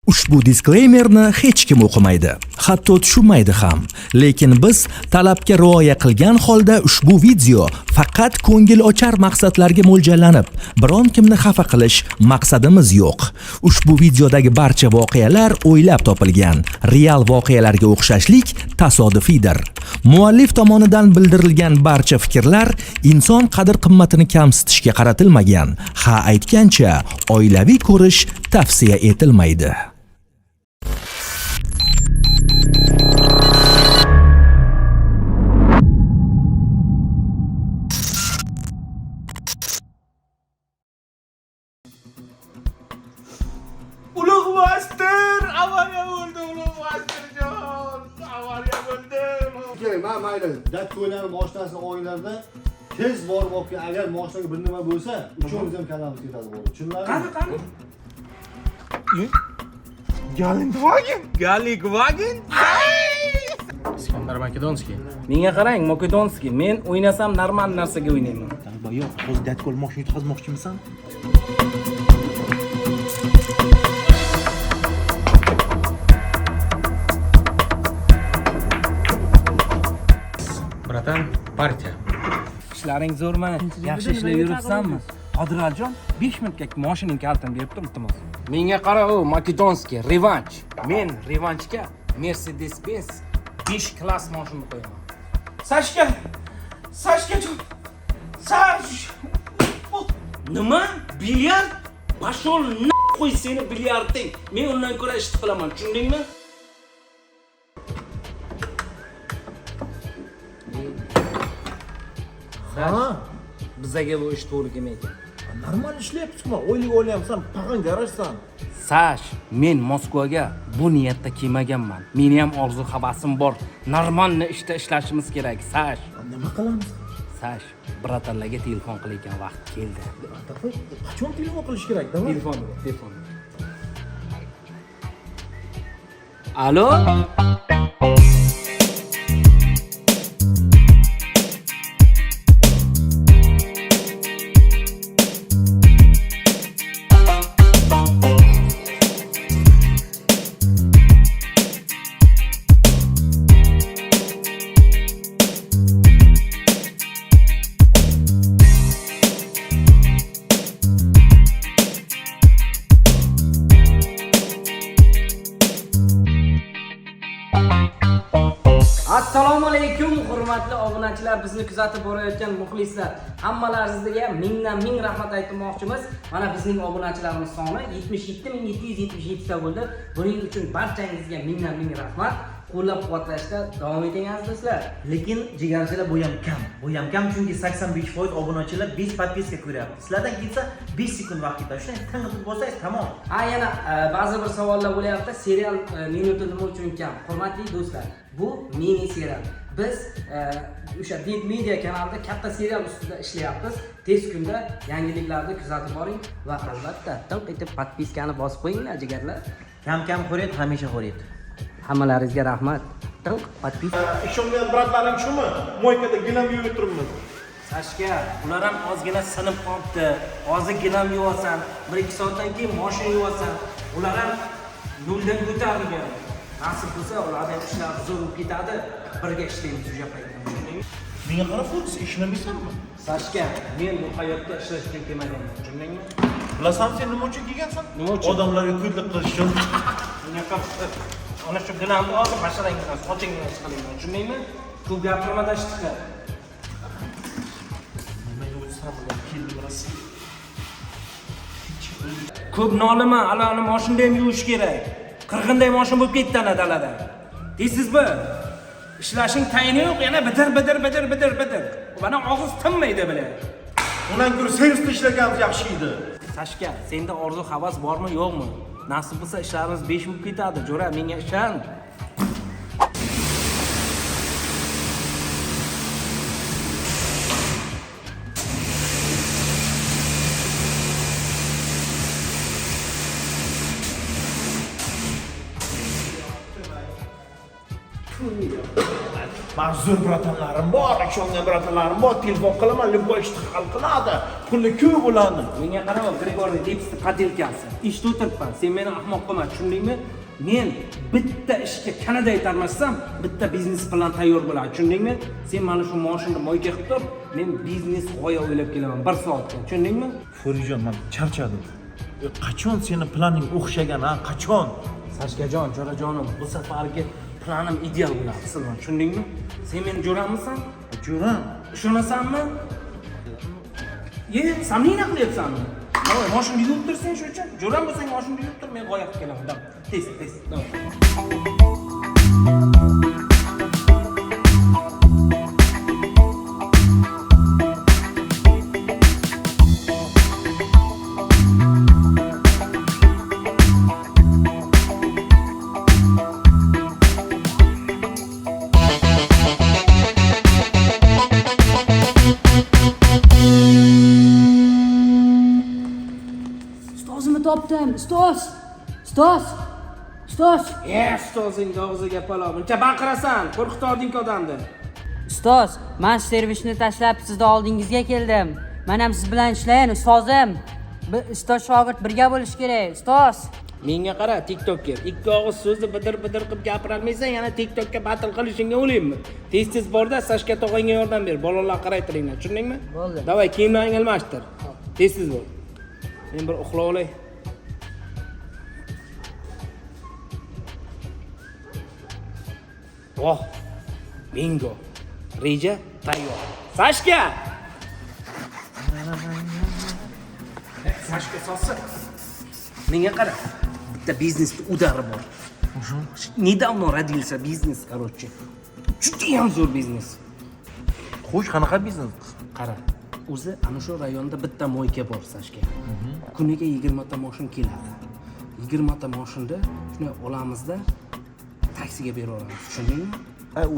Ushbu diskleymerni hech kim o'qimaydi, hatto tushunmaydi ham. Lekin biz talabga rioya qilgan holda ushbu video faqat ko'ngil ochar maqsadlarga mo'ljallanib, biron kimni xafa qilish maqsadimiz yo'q. Ushbu videodagi barcha voqealar o'ylab topilgan, real voqealarga o'xshashlik tasodifiydir. Muallif tomonidan bildirilgan barcha fikrlar inson qadr-qimmatini kamsitishga qaratilmagan. Ha aytgancha, oilaviy ko'rish tavsiya etilmaydi. Ulug'bastir! Avariya bo'ldi, Ulug'bastirjon! Avariya bo'ldi. Men mayli, datko'ylarning mashinasini oylarda tez borib olgan, agar mashinaga bir nima bo'lsa, uchimiz ham kallamiz ketadi bo'ldi. Tushunarmi? Qani? Galikvagen? Iskandar Makedonskiy. Menga qarang, Makedonskiy. Men o'ynasam normal narsaga o'ynayman. Yo'q, hozir datko'l mashina yutqazmoqchimisan? Bratan, partiya. Ishlaring zo'rmi? Yaxshi ishlab yuribsanmi? Qodiraljon, 5 minutga mashining kaltini berib tur, iltimos. Menga qara, u Makedonskiy, revanch. Men revanchga Mercedes-Benz 5 klass mashina qo'yaman. Sashkajon. Nima? Bilyard? Bashol qo'y seni bilyarding. Men undan ko'ra ish qilaman, tushundingmi? Ha? Bizaga bu ish to'g'ri kelmaydi. Normal ishlayapsizmi? O'ylayapsan, pag'an garajsan. Sash, men Moskvaga bu niyatda kelmaganman. Meni ham orzu havasim bor. Normalni ishda ishlashimiz kerak, Sash. Nima qilamiz? Sash, bratanlarga telefon qilayotgan vaqt keldi. Qachon telefon qilish kerak? Davay. Telefon. Alo? Assalomu alaykum hurmatli obunachilar, bizni kuzatib borayotgan muxlislar. Hammalaringizga mingdan-ming rahmat aytmoqchimiz. Mana bizning obunachilarimiz soni 77777 ta bo'ldi. Buning uchun barchangizga mingdan-ming rahmat. Qo'llab-quvvatlashda davom eting azizlar. Lekin jigarchilar bu ham kam chunki 85% obunachilar 5 podpiska ko'ryapti. Sizlardan kelsa 5 sekund vaqt ketadi. Shunday ting'ib bo'lsangiz tamom. Yana ba'zi bir savollar bo'lyapti. Serial minuti nima uchun kam? Hurmatli do'stlar, bu mini serial. Biz o'sha Deep Media kanalida katta serial ustida ishlayapmiz. Tez kunda yangiliklarni kuzatib boring va albatta tinq etib podpiskani bosib qo'yinglar jigarlar. Kam ko'ryapti, hamisha ko'ryapti. Hammalaringizga rahmat. Tinq podpiska. Ishongan bratlaring shumi? Moykada gilam yuvib turibmiz. Sashka, ular ham ozgina sinib qolibdi. Hozir gilam yuvasan, 1-2 soatdan keyin mashina yuvasan. Ular ham noldan ko'tarilgan. Nasib bo'lsa, ularning ham ishlari zo'r bo'lib ketadi. Birga ishlaymiz o'sha paytda. Menga qarab, siz ishlamaysanmi? Sashka, men bu hayotga ishlash uchun kelmaganman, tushundingmi? Bilasan sen nima uchun kelgansan? Nima uchun? Odamlarga ko'dlik qilish uchun. Ana shu gilamni olib, basharangdan sochingdan chiqaringlar, tushundingmi? Ko'p gapirmada ishtiqa. Nimaga o'tsa bular keldi bilasan? Ko'p nolima, alani mashinada ham yuvish kerak. Qirg'inday mashina bo'lib ketdi ana dalada. Deysizmi? Ishlashing tayini yo'q, yana bidir. Mana og'iz tinmaydi bilan. Undan ko'ra servisda ishlaganimiz yaxshi edi. Sashka, senda orzu havas bormi, yo'qmi? Nasib bo'lsa ishlarimiz 5 bo'lib ketadi. Jo'ra, menga ishon. Ma'zur bratanlarim bor, ishongan bratanlarim bor, telefon qilaman, любой ishni hal qiladi. Puli ko'p bo'ladi. Menga qarab, Grigorniy tepsi qatelkasi. Ishda o'tiribman. Sen meni ahmoq qilma, tushundingmi? Men bitta ishga Kanada yetarmasam, bitta biznes plan tayyor bo'ladi, tushundingmi? Sen mana shu mashinani moyga qilib tur, men biznes g'oya o'ylab kelaman 1 soatga, tushundingmi? Furijon, men charchadim. Qachon seni planing o'xshagan, ha? Qachon? Sashkajon, jo'rajonim, bu safargi planim ideal bo'ladi, sizlar tushundingmi? Sen meni jo'rammisan? Jo'ram. Ishonasanmi? Samlina qilyapsanmi? Davay, mashinani yuvib tursan shu uchun. Jo'ram bo'lsang mashinani yuvib tur, men g'oya qilib kelaman. Davay. Tez, davay. Ustozimni topdim. Ustoz. Ustozing og'ziga palo. Buncha baqirasan, qo'rqitording odamni. Ustoz, men servisni tashlab sizni oldingizga keldim. Men ham siz bilan ishlayin, ustozim. Ustoz shogird birga bo'lish kerak, ustoz. Menga qara, TikTokker. Ikki og'iz so'zni bidir-bidir qilib gapirolmaysan, yana TikTokka battle qilishingga o'laymi? Tez-tez borda Sashka tog'angga yordam ber, bolalar qaraytiringlar, tushundingmi? Bo'ldi. Davay, kiyimlaring almashtir. Tez-tez bo'l. Men bir uxlab olay. Oh, bingo. Reja tayyor. Sashka! Sashka so'si. Menga qara. Bitta biznesda udari bor. Недавно родился biznes, короче. Judayam zo'r biznes. Xo'sh, qanaqa biznes? Qara. O'zi ana shu rayonda bitta moyka bor, Sashka. Kuniga 20 ta mashin keladi. 20 ta mashinda shuni olamizda taksiga beraveramiz. Tushundingmi?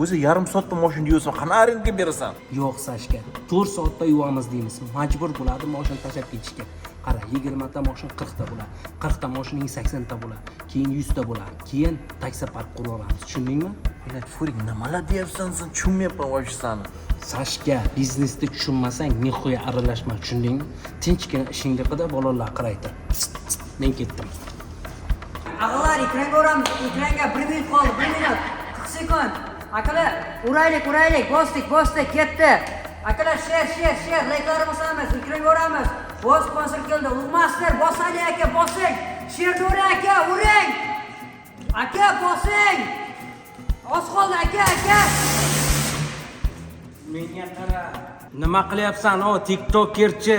O'zi yarim soatda mashina yuvsam, qanaqa arendaga berasan? Yo'q, Sashka. 4 soatda yuvamiz deymiz. Majbur bo'ladi mashina tashlab ketishga. Qara, 20 ta mashin 40 ta bo'ladi. 40 ta mashining 80 ta bo'ladi. Keyin 100 ta bo'ladi. Keyin taksi park quraveramiz. Tushundingmi? Millat, Furik, nimalar deyapsan sen? Tushunmayapman vosh seni. Sashka, biznesda tushunmasang, nihoya aralashma, tushundingmi? Tinchgina ishingni qilib, bolalar qaraytir. Men ketdim. Aqlar, ekranga uramiz. Ekranga 1 minut qoldi, 1 minut. 40 sekund. Akalar, uraylik, bosdik, ketdi. Akalar, share, like'larni bosamiz, ekranga uramiz. Boz sponsor keldi. Ulmaster, bosaylik aka, bosing. Share uring aka, uring. Aka, bosing. Oz qoldi aka. Menga qara. Nima qilyapsan, o TikTokerchi?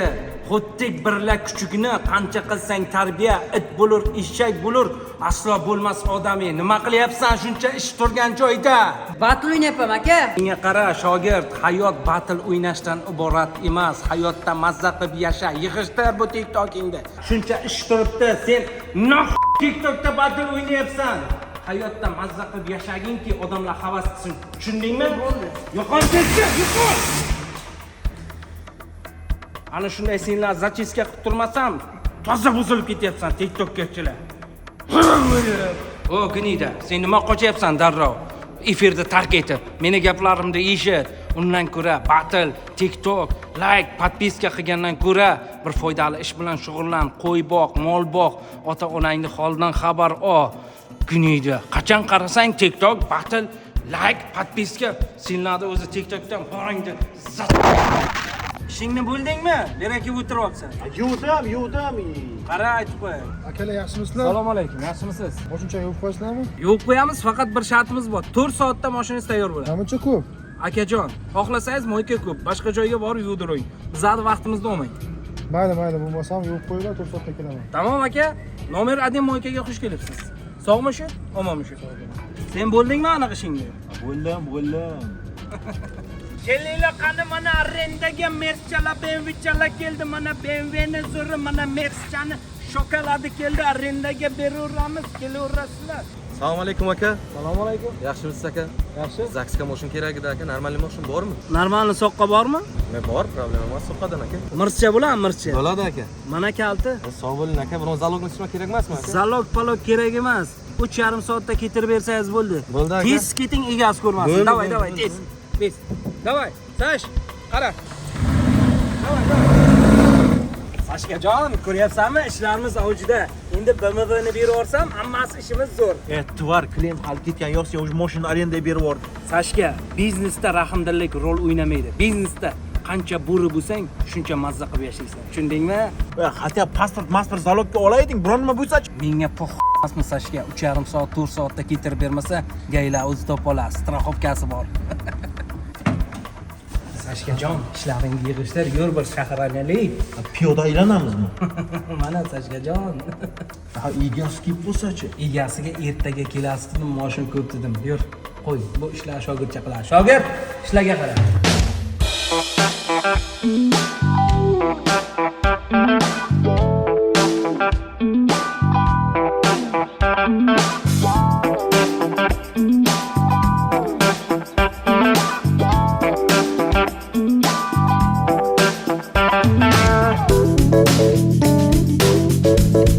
Xuddik birla kuchugini qancha qilsang tarbiya, it bo'lur, eshak bo'lur, aslo bo'lmas odamiy. Nima qilyapsan shuncha ish turgan joyda? Battle o'ynayapman aka. Menga qara, shogird, hayot battle o'ynashdan iborat emas. Hayotda mazza qilib yasha, yig'ishtir bu TikTokingda. Shuncha ish turibdi, sen TikTokda battle o'ynayapsan. Hayotda mazza qilib yashaginki, odamlar havas qilsin. Tushundingmi? Bo'ldi. Yo'qol ketdi, yo'qol. Ana shunday senlar zachiska qilib turmasam, toza buzilib ketyapsan TikTokkerchilar. O, Gnida, sen nima qochyapsan darrov? Efirda tark etib, meni gaplarimni eshit. Undan ko'ra battle, TikTok, like, podpiska qilgandan ko'ra bir foydali ish bilan shug'ullan, qo'y boq, mol boq, ota-onangni holidan xabar ol. Gnida, qachon qarasang TikTok, battle, like, podpiska, senlarni o'zi TikTokdan boringda. Ishingni bo'ldingmi? Beraki o'tiryapsan. Yuvdim. Qara, aytib qo'y. Akalar yaxshimisizlar? Assalomu alaykum, yaxshimisiz? Moshincha yuvib qo'yasizlarmi? Yuvib qo'yamiz, faqat bir shartimiz bor. 4 soatda mashinangiz tayyor bo'ladi. Namuncha ko'p? Akajon, xohlasangiz moyka ko'p, boshqa joyga borib yuvdiring. Bizning vaqtimizni olmang. Mayli, bo'lmasam yuvib qo'yinglar, 4 soatda kelaman. Tamom aka, nomer 1 moykaga xush kelibsiz. Sog'mi shu? Omonmi shu? Sen bo'ldingmi aniq ishingni? Bo'ldim. Kelinglar qani mana arendaga Mercedes BMWchalar keldi. Mana BMWni zo'ri, mana Mercedesni shokoladi keldi. Arendaga beraveramiz, kelaverasizlar. Assalomu alaykum aka. Assalomu alaykum. Yaxshimisiz aka? Yaxshi. Zaksga mashin kerak edi aka. Normalniy mashin bormi? Normalniy soqqa bormi? Bor, problema emas soqqadan aka. Mircha bo'ladimi, mircha? Bo'ladi aka. Mana kalti. Sog' bo'ling aka. Biroz zalogni tushirma kerak emasmi aka? Zalog palog kerak emas. 3,5 soatda ketirib bersangiz bo'ldi. Bo'ldi aka. Tez keting, egasi ko'rmasin. Bo'ldi, Davay, bo'ldi, davay, bo'ldi. tez. Davay, Sash, qara. Sashkajon, ko'ryapsanmi? Ishlarimiz avjida. Endi BMWni berib yuborsam, hammasi ishimiz zo'r. Tuvar, klient hal ketgan yo'qsa, o'sha mashina arendaga berib yubordi. Sashka, biznesda rahmdillik rol o'ynamaydi. Biznesda qancha bo'ri bo'lsang, shuncha mazza qilib yashaysan. Tushundingmi? Hatto pasport zalogga olayding, biron nima bo'lsa-chi. Menga emasmi Sashka, 3,5 soat, 4 soatda ketirib bermasa, gaylar o'zi topa oladi, strixovkasi bor. Sashkajon, ishlaringni yig'ishtir, yur bir shaharlanalik. Piyoda aylanamizmi? Mana Sashkajon. Egasi kelib bo'lsa-chi? Egasiga ertaga kelasiz dedim, moshin ko'p dedim. Yur, qo'y, bu ishlar shogirdcha qiladi. Shogird, ishlaga qara.